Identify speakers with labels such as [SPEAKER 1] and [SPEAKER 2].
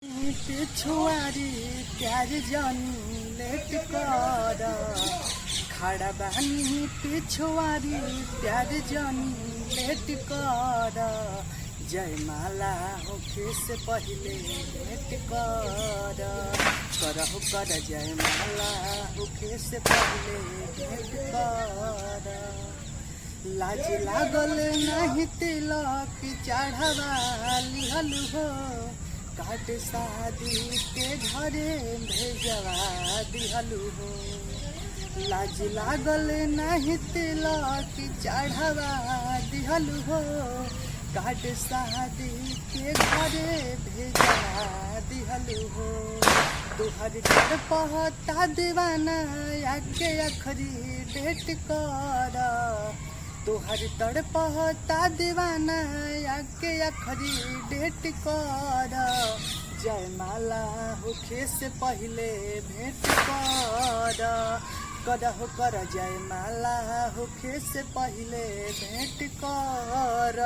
[SPEAKER 1] पिछुआरी प्यार जानी लेट कर खड़ा बानी पिछुआरी प्यार जानी लेट कर जयमाला होके से पहले भेंट कर करहु कर जयमाला होके से पहले भेंट कर लाज लागल नहीं तिलक चढ़वा लिहल हो काट शादी के घरे भेजवा दिहलू हो लाज लागल नहीं तिलक चढ़वा दिहलू हो काट शादी के घरे भेजवा दिहलू हो तुहर घर पहता दीवाना आगे अखरी डेट कर तुहर तड़ पहता दीवाना आगे अखरी डेट कर जयमाला होखे से पहले भेंट कर करहु कर जयमाला होखे से पहले भेंट कर।